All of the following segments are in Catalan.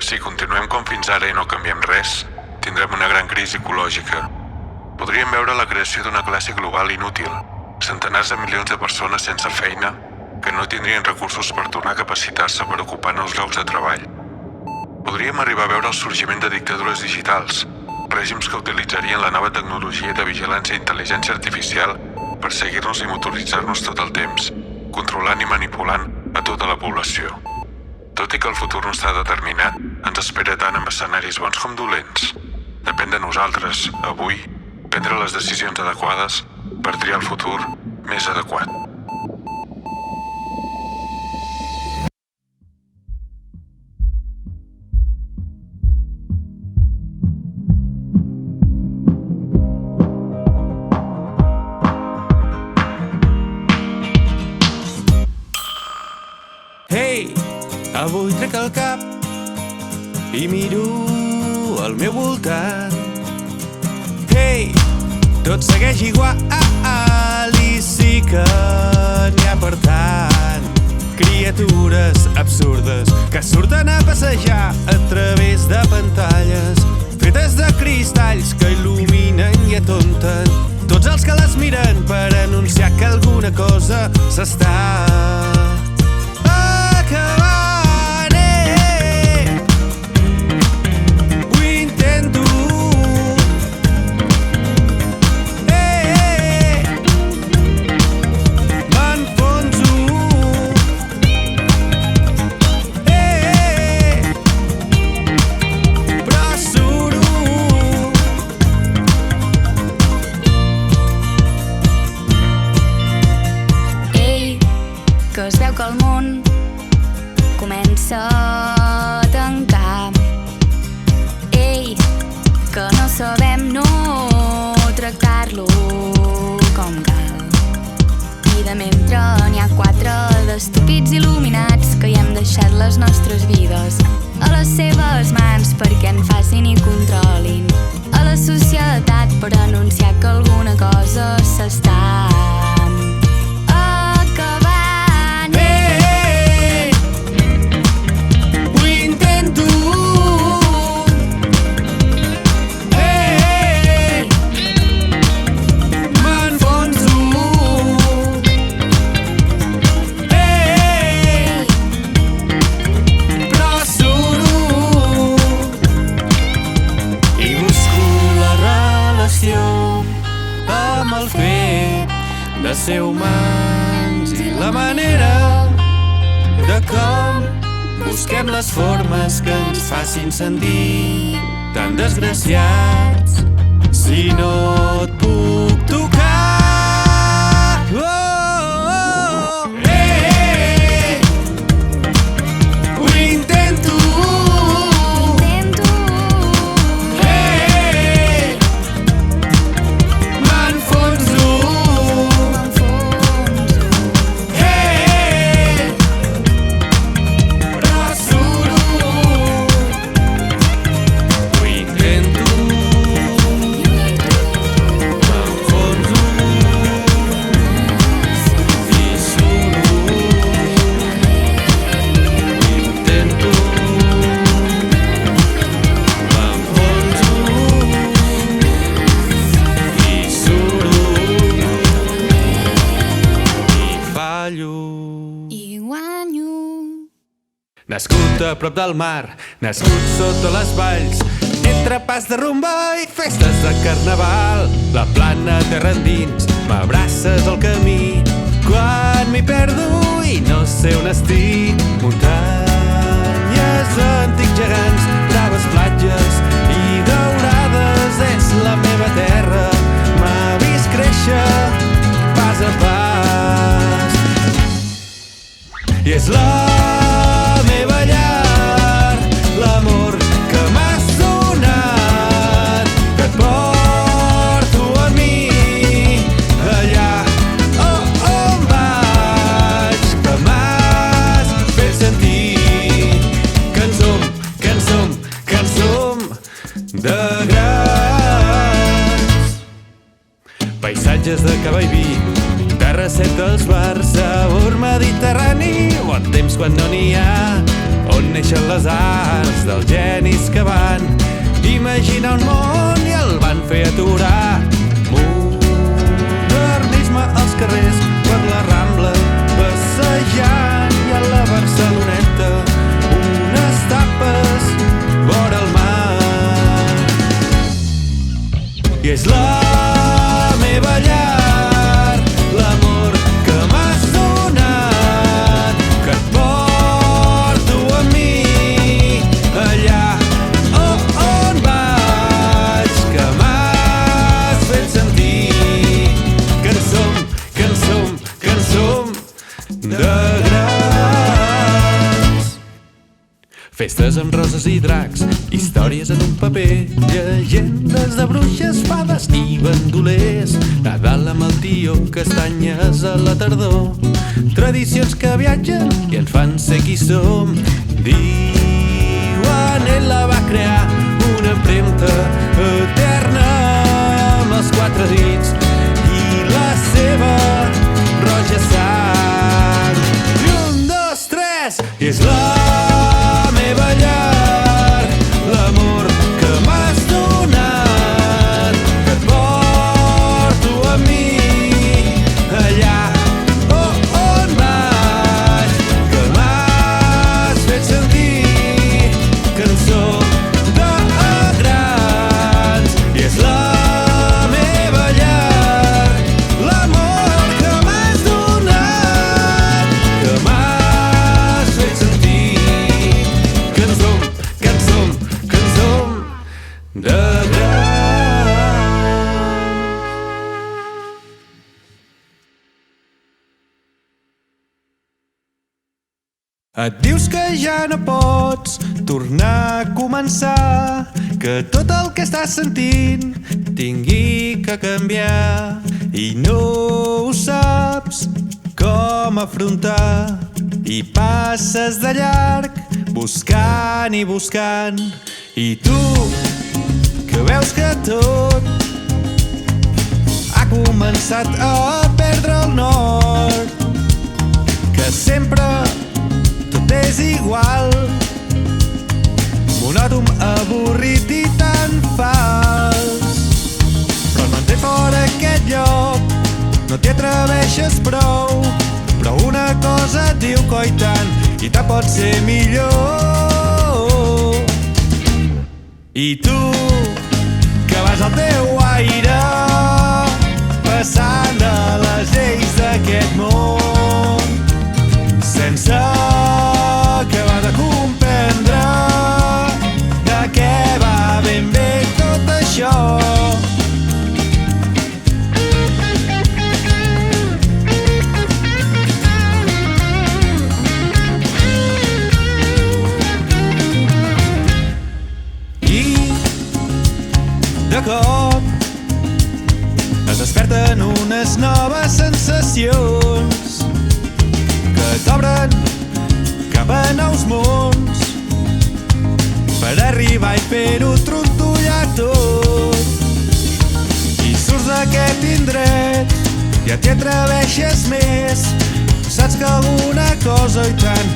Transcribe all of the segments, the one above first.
Si continuem com fins ara i no canviem res, tindrem una gran crisi ecològica. Podríem veure la creació d'una classe global inútil, centenars de milions de persones sense feina que no tindrien recursos per tornar a capacitar-se per ocupar nous llocs de treball. Podríem arribar a veure el sorgiment de dictadures digitals, règims que utilitzarien la nova tecnologia de vigilància i intel·ligència artificial per seguir-nos i motoritzar-nos tot el temps, controlant i manipulant a tota la població. Tot i que el futur no està determinat, ens espera tant amb escenaris bons com dolents. Depèn de nosaltres, avui, prendre les decisions adequades per triar el futur més adequat. Hey! Avui trec el cap i miro al meu voltant. Hey! Tot segueix igual i sí que n'hi ha per tant. Criatures absurdes que surten a passejar a través de pantalles fetes de cristalls que il·luminen i atonten tots els que les miren per anunciar que alguna cosa s'està acabant. Ho intento. M'enfonso. Però suro. Ei, que es veu que el món comença a tancar. Ei, que no sabem no tractar-lo com cal. I de mentre n'hi ha 4 d'estúpids il·luminats que hi hem deixat les nostres vides a les seves mans perquè en facin i controlin a la societat per anunciar que alguna cosa s'està acabant. Ho intento. M'enfonso. Però suro. I busco la relació amb el fet de ser humans i la manera de com busquem les formes que ens facin sentir tan desgraciats si no et puc tocar. Ho intento. M'enfonso. Però suro. Ho intento. M'enfonso. I suro. Ho intento. M'enfonso. I suro. I fallo. I guanyo. Nascut a prop del mar, nascut sota les valls, entre pas de rumba i festes de carnaval. La plana terra endins, m'abraces al camí, quan m'hi perdo i no sé on estic. Muntanyes, antics gegants, braves platges i daurades, és la meva terra, m'ha vist créixer pas a pas. I és la meva llar, l'amor que m'has donat, que et porto a mi, allà on vaig, que m'has fet sentir que en som de grans. Paisatges de cava i vi, terrasset dels bars, sabor mediterrani o bon temps quan no n'hi ha, on neixen les arts dels genis que van imaginar un món i el van fer aturar. Modernisme als carrers, per la Rambla, passejant i a la Barceloneta, unes tapes vora el mar. I és la meva llar, l'amor que m'has donat, que et porto amb mi allà on vaig, que m'has fet sentir que en som de grans. Festes amb roses i dracs, històries en un paper, llegendes de bruixes, fades i bandolers, Nadal amb el tio, castanyes a la tardor, tradicions que viatgen i ens fan ser qui som. Diuen ell la va crear, una empremta eterna amb els 4 dits i la seva roja sang. I 1, 2, 3, i és la meva llar, l'amor que m'has donat, que et porto amb mi allà on vaig, que m'has fet sentir que en som de grans. I és la meva llar, l'amor que m'has donat, que m'has fet sentir que en som de grans. Et dius que ja no pots tornar a començar, que tot el que estàs sentint tingui que canviar i no ho saps com afrontar, i passes de llarg buscant i buscant. I tu, que veus que tot ha començat a perdre el nord, que sempre tot és igual, monòton, avorrit i tan fals. Però et manté fora aquest lloc, no t'hi atreveixes prou, però una cosa et diu coi tant, i tant pot ser millor. I tu, que vas al teu aire, passant de les lleis d'aquest món, sense acabar de comprendre de què va ben bé tot això. De cop es desperten unes noves sensacions que t'obren cap a nous mons per arribar i fer-ho trontollar tot. I surts d'aquest indret, ja t'hi atreveixes més, saps que alguna cosa i tant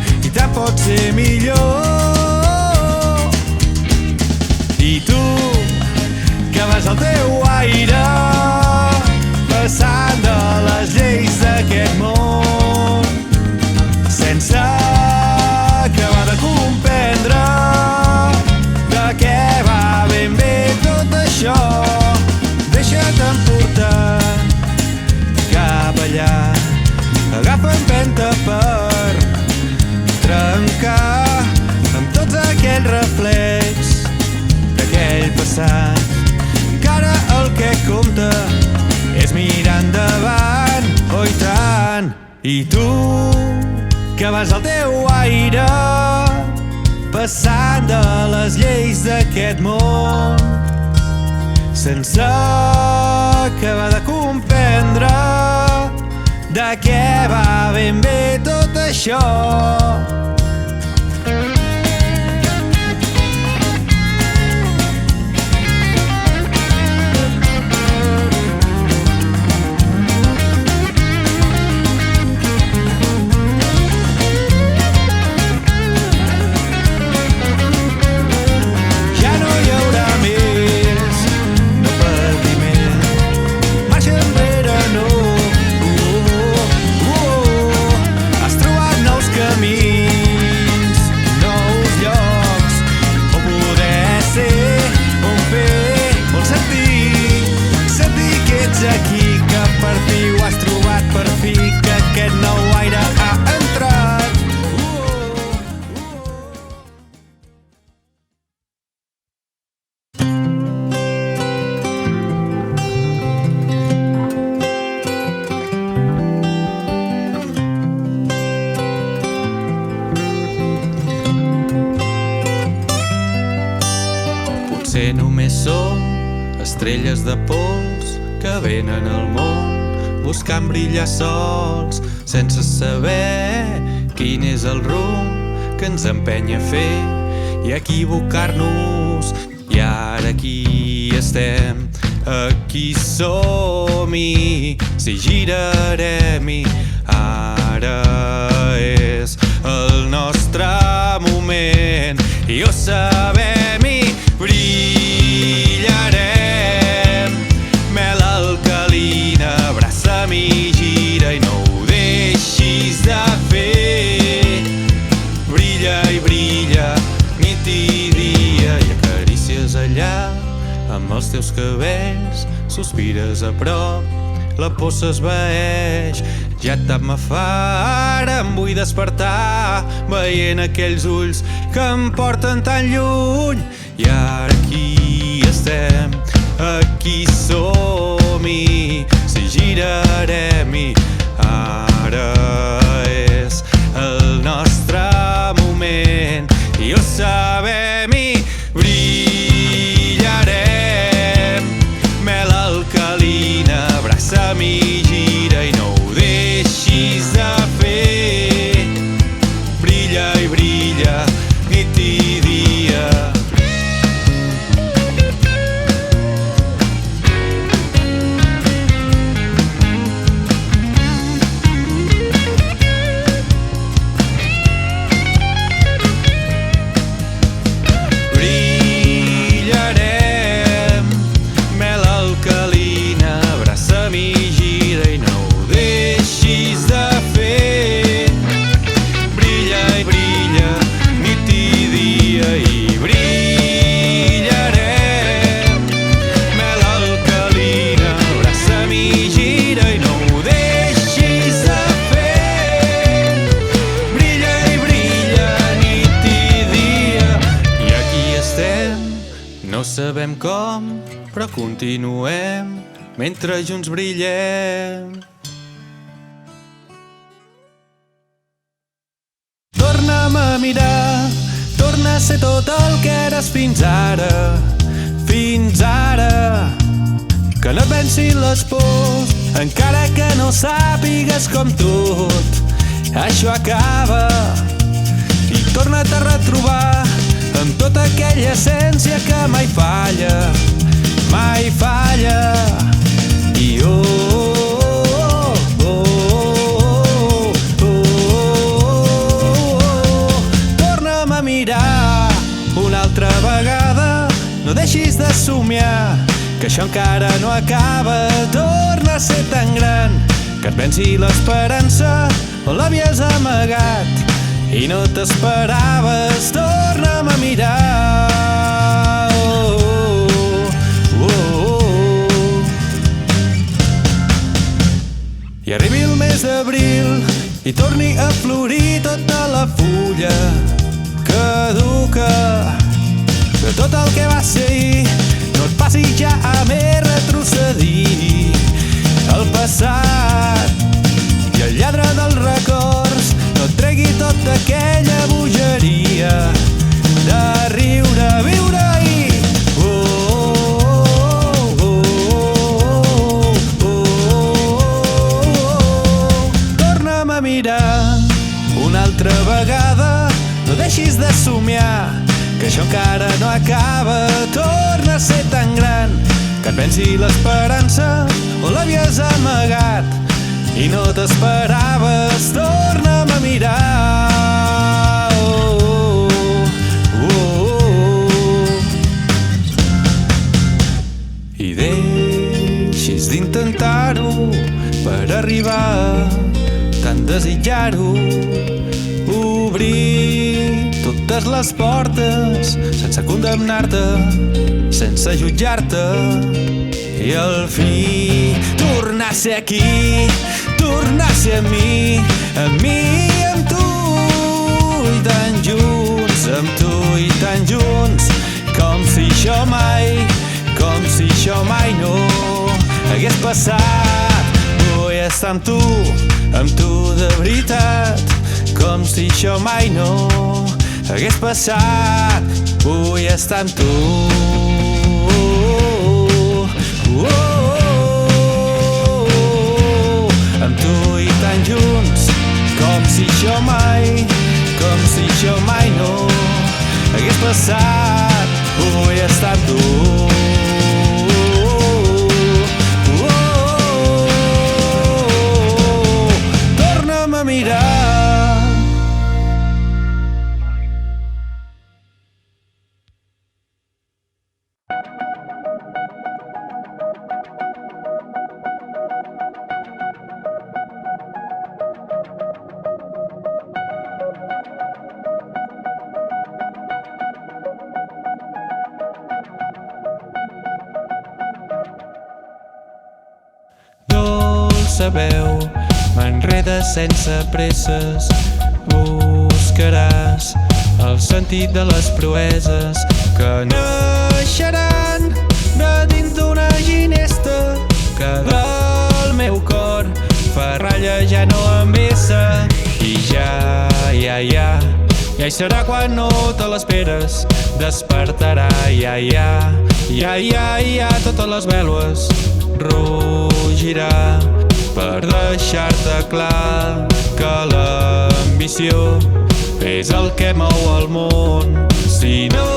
pot ser millor. I tu, que vas al teu aire, passant de les lleis d'aquest món, sense acabar de comprendre de què va ben bé tot això. Deixa't emportar cap allà, agafa empenta per trencar amb tots aquells reflex d'aquell passat. Ara el que compta és mirar endavant, oh i tant. I tu, que vas al teu aire, passant de les lleis d'aquest món, sense acabar de comprendre de què va ben bé tot això. només som estrelles de pols que venen al món buscant brillar sols sense saber quin és el rumb que ens empenya a fer i a equivocar-nos. I ara aquí estem, aquí som-hi, si girarem-hi. Ara és el nostre moment i ho sabem-hi, brillarem. Mel alcalina, abraça'm i gira i no ho deixis de fer. Brilla i brilla, nit i dia, i acarícies allà amb els teus cabells. Sospires a prop, la por s'esvaeix. Ja tant me fa, ara em vull despertar veient aquells ulls que em porten tan lluny. I ara aquí estem, aquí som-hi, si girarem-hi. Ara és el nostre moment i ho sabem-hi, brillarem. Mel alcalina, abraça'm i gira i no ho deixis de fer. Brilla i brilla, nit i dia. Sabem com, però continuem mentre junts brillem. Torna'm a mirar, torna a ser tot el que eres fins ara, fins ara. Que no et vencin les pors, encara que no sàpigues com tot això acaba. I torna't a retrobar amb tota aquella essència que mai falla, mai falla. I torna'm a mirar una altra vegada, no deixis de somiar, que això encara no acaba. Torna a ser tan gran que et venci l'esperança on l'havies amagat i no t'esperaves. Torna'm a mirar. I arribi el mes d'abril i torni a florir tota la fulla caduca de tot el que va ser ahir. No et passi ja a més retrocedir el passat i el lladre dels records no et tregui tota aquella bogeria de riure, viure-hi. Torna'm a mirar una altra vegada, no deixis de somiar, que això encara no acaba. Torna a ser tan gran que et venci l'esperança on l'havies amagat i no t'esperaves. Torna'm a mirar. I deixis d'intentar-ho per arribar tan desitjar-ho. Obrir totes les portes sense condemnar-te, sense jutjar-te. I al fi tornar a ser aquí, tornar a ser amb mi, amb tu i tan junts, amb tu i tan junts, com si això mai no hagués passat. Vull estar amb tu de veritat, com si això mai no hagués passat. Vull estar amb tu. Amb tu i tan junts, com si jo mai no hagués passat. Vull estar amb tu. Torna'm a mirar. Dolça veu, m'enreda sense presses. Buscaràs el sentit de les proeses que naixeran de dins d'una ginesta que del meu cor fa ratlla ja no em vessa. I ja hi serà quan no te l'esperes. Despertarà, ja, totes les vèlues rugirà per deixar-te clar que l'ambició és el que mou el món. Si no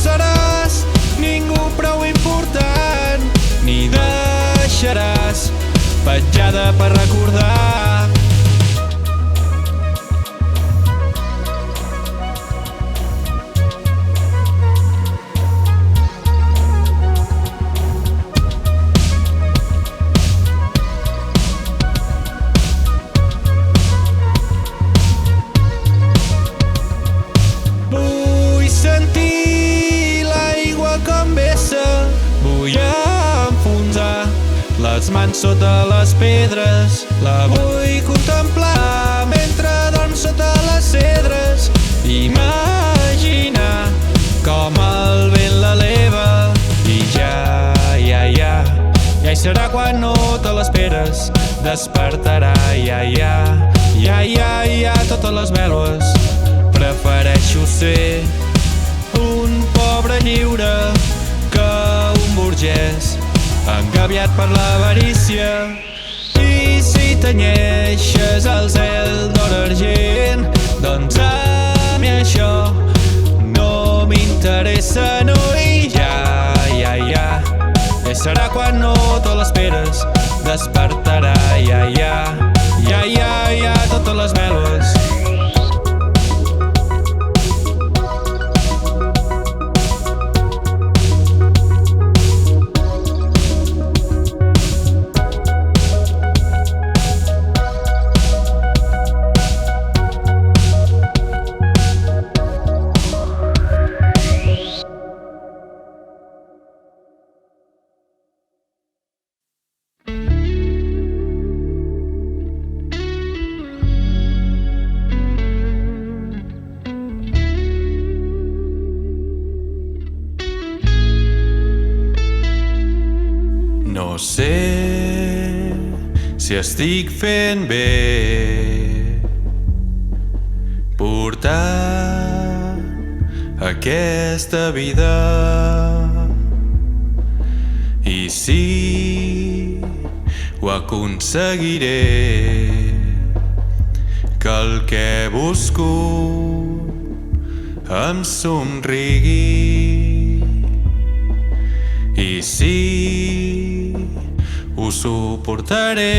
seràs ningú prou important, ni deixaràs petjada per recordar. Les mans sota les pedres, la vull contemplar mentre dorm sota les cedres. Imaginar com el vent l'eleva. I ja hi serà quan no te l'esperes. Despertarà, ja, totes les vèlues. Prefereixo ser un pobre lliure que un burgès engabiat per l'avarícia. I si tenyeixes el cel d'or argent, doncs a mi això no m'interessa, no. I ja serà quan no te l'esperes. Despertarà, ja, totes les vèlues. No sé si estic fent bé portar aquesta vida, i si ho aconseguiré, que el que busco em somrigui. I si ho suportaré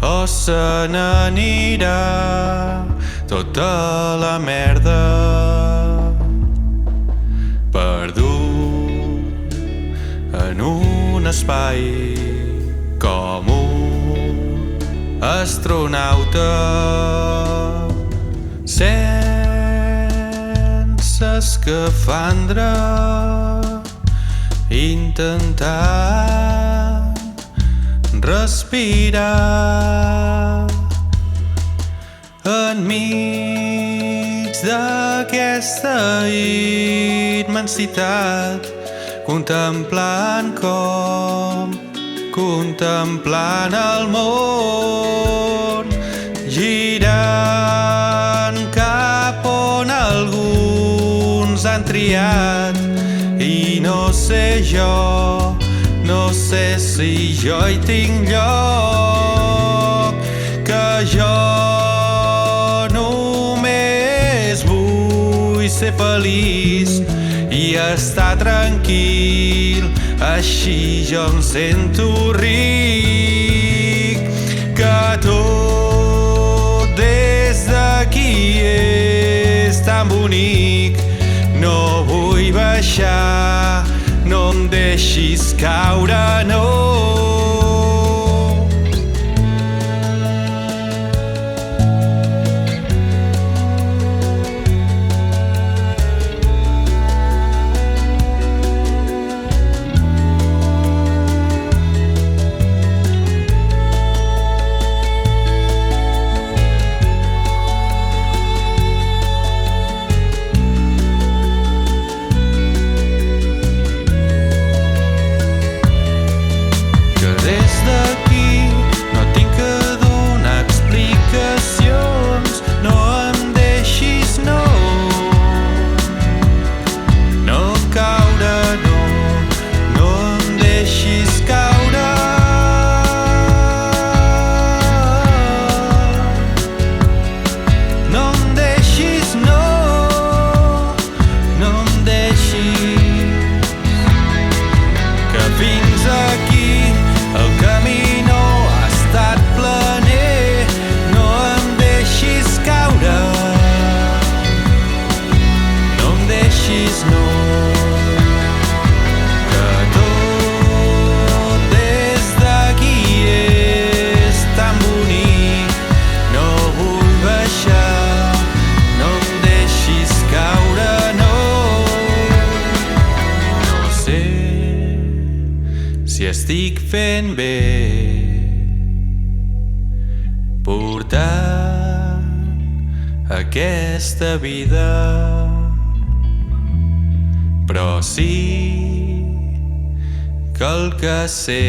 o se n'anirà tota la merda, perdut en un espai com un astronauta sense escafandre, intentant respirar enmig d'aquesta immensitat, contemplant el món, girant cap on alguns han triat i no sé jo, no sé si jo hi tinc lloc, que jo només vull ser feliç i estar tranquil, així jo em sento ric, que tot des d'aquí és tan bonic, no vull baixar, no em deixis caure, no. Estic fent bé portant aquesta vida, però sí que el que sé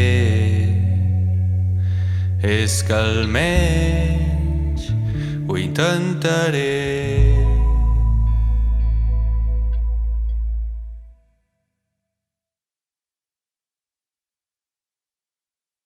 és que almenys ho intentaré.